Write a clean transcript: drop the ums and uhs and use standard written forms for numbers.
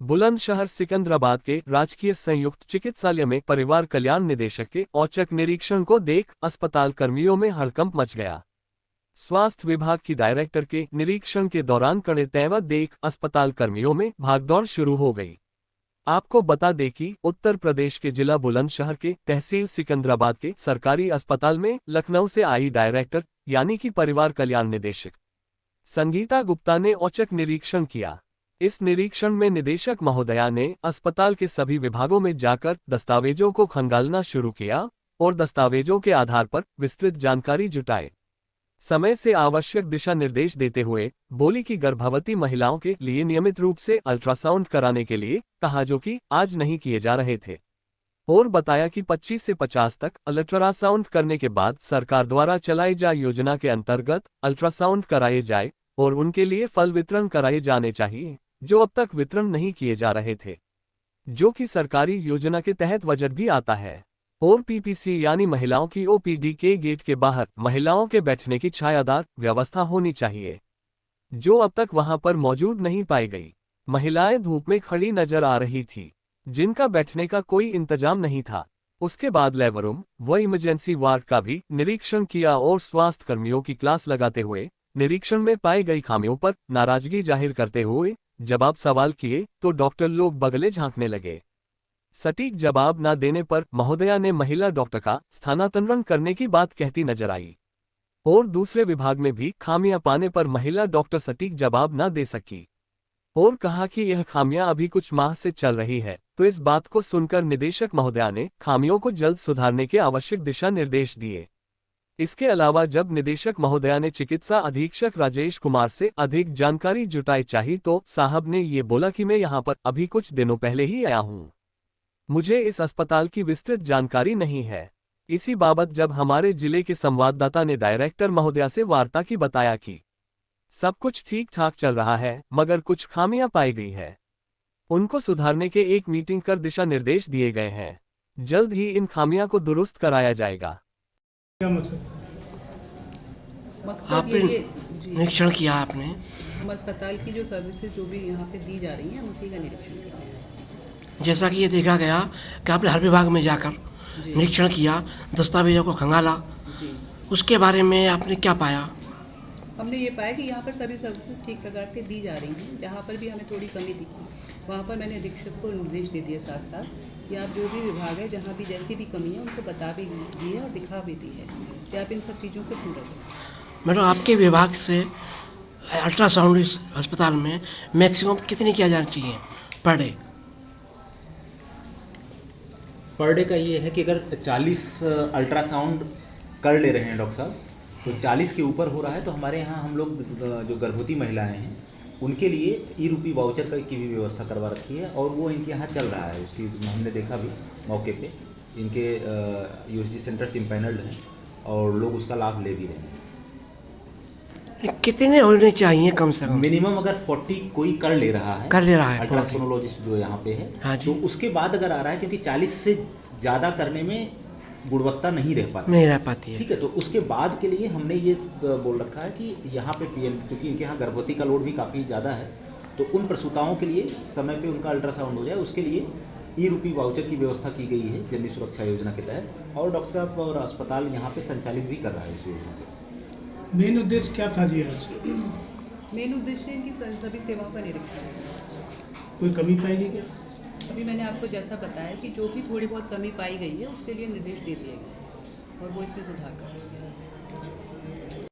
बुलंदशहर सिकंदराबाद के राजकीय संयुक्त चिकित्सालय में परिवार कल्याण निदेशक के औचक निरीक्षण को देख अस्पताल कर्मियों में हड़कंप मच गया। स्वास्थ्य विभाग की डायरेक्टर के निरीक्षण के दौरान कड़े तेवर देख अस्पताल कर्मियों में भागदौड़ शुरू हो गई। आपको बता दें कि उत्तर प्रदेश के जिला बुलंदशहर के तहसील सिकंदराबाद के सरकारी अस्पताल में लखनऊ से आई डायरेक्टर यानी कि परिवार कल्याण निदेशक संगीता गुप्ता ने औचक निरीक्षण किया। इस निरीक्षण में निदेशक महोदया ने अस्पताल के सभी विभागों में जाकर दस्तावेजों को खंगालना शुरू किया और दस्तावेजों के आधार पर विस्तृत जानकारी जुटाए। समय से आवश्यक दिशा निर्देश देते हुए बोली कि गर्भवती महिलाओं के लिए नियमित रूप से अल्ट्रासाउंड कराने के लिए कहा, जो कि आज नहीं किए जा रहे थे। और बताया कि 25 से 50 तक अल्ट्रासाउंड करने के बाद सरकार द्वारा चलाई जा योजना के अंतर्गत अल्ट्रासाउंड कराए जाए और उनके लिए फल वितरण कराए जाने चाहिए, जो अब तक वितरण नहीं किए जा रहे थे, जो कि सरकारी योजना के तहत बजट भी आता है। और पीपीसी यानी महिलाओं की ओपीडी के गेट के बाहर महिलाओं के बैठने की छायादार व्यवस्था होनी चाहिए, जो अब तक वहां पर मौजूद नहीं पाई गई। महिलाएं धूप में खड़ी नजर आ रही थी, जिनका बैठने का कोई इंतजाम नहीं था। उसके बाद लेबर रूम व इमरजेंसी वार्ड का भी निरीक्षण किया और स्वास्थ्य कर्मियों की क्लास लगाते हुए निरीक्षण में पाई गई खामियों पर नाराजगी जाहिर करते हुए जवाब सवाल किए तो डॉक्टर लोग बगले झांकने लगे। सटीक जवाब न देने पर महोदया ने महिला डॉक्टर का स्थानांतरण करने की बात कहती नजर आई और दूसरे विभाग में भी खामियां पाने पर महिला डॉक्टर सटीक जवाब न दे सकी और कहा कि यह खामियां अभी कुछ माह से चल रही है। तो इस बात को सुनकर निदेशक महोदया ने खामियों को जल्द सुधारने के आवश्यक दिशा निर्देश दिए। इसके अलावा जब निदेशक महोदया ने चिकित्सा अधीक्षक राजेश कुमार से अधिक जानकारी जुटाई चाहिए तो साहब ने ये बोला कि मैं यहाँ पर अभी कुछ दिनों पहले ही आया हूँ, मुझे इस अस्पताल की विस्तृत जानकारी नहीं है। इसी बाबत जब हमारे जिले के संवाददाता ने डायरेक्टर महोदया से वार्ता की बताया कि सब कुछ ठीक ठाक चल रहा है मगर कुछ खामियां पाई गई है, उनको सुधारने के एक मीटिंग कर दिशा निर्देश दिए गए हैं। जल्द ही इन खामियां को दुरुस्त कराया जाएगा। क्या मकसद आपने निरीक्षण किया आपने? हम अस्पताल की जो सर्विसेज जो भी यहाँ पे दी जा रही हैं हम उसी का निरीक्षण कर रहे हैं। जैसा कि ये देखा गया कि आपने हर विभाग में जाकर निरीक्षण किया, दस्तावेजों को खंगाला, उसके बारे में आपने क्या पाया? हमने ये पाया कि यहाँ पर सभी सर्विसेज ठीक प्रकार से दी जा रही हैं। जहाँ पर भी हमें थोड़ी कमी दिखी वहाँ पर मैंने अधीक्षक को निर्देश दे दिए साथ साथ कि आप जो भी विभाग है जहाँ भी जैसी भी कमी है उनको बता भी दी है और दिखा भी दी है कि आप इन सब चीज़ों को पूरा करें। मैडम, आपके विभाग से अल्ट्रासाउंड इस अस्पताल में मैक्सिमम कितनी किया जाना चाहिए पर डे? पर डे का ये है कि अगर 40 अल्ट्रासाउंड कर ले रहे हैं डॉक्टर साहब, तो 40 के ऊपर हो रहा है तो हमारे यहाँ हम लोग जो गर्भवती महिलाएं हैं उनके लिए ई-रूपी वाउचर की भी व्यवस्था करवा रखी है और वो इनके यहाँ चल रहा है। उसकी हमने देखा भी मौके पे, इनके यूएसजी सेंटर्स इम्पैनल्ड हैं और लोग उसका लाभ ले भी रहे हैं। कितने होने चाहिए कम से कम? मिनिमम अगर 40 कोई कर ले रहा है अल्ट्रासोनोलॉजिस्ट जो यहाँ पे है, हाँ जी। तो उसके बाद अगर आ रहा है, क्योंकि 40 से ज़्यादा करने में गुणवत्ता नहीं रह पाती है। ठीक है, तो उसके बाद के लिए हमने ये बोल रखा है कि यहाँ पे पीएम, क्योंकि इनके यहाँ गर्भवती का लोड भी काफ़ी ज़्यादा है, तो उन प्रसूताओं के लिए समय पे उनका अल्ट्रासाउंड हो जाए, उसके लिए ई-रूपी वाउचर की व्यवस्था की गई है जननी सुरक्षा योजना के तहत। और डॉक्टर साहब और अस्पताल यहाँ पे संचालित भी कर रहा है इस योजना को। मेन उद्देश्य क्या था जी आज? मेन उद्देश्य है कि सभी सेवाओं का निरीक्षण है। कोई कमी पाएगी क्या? अभी मैंने आपको जैसा बताया कि जो भी थोड़ी बहुत कमी पाई गई है उसके लिए निर्देश दे दिए गए और वो इसमें सुधार कर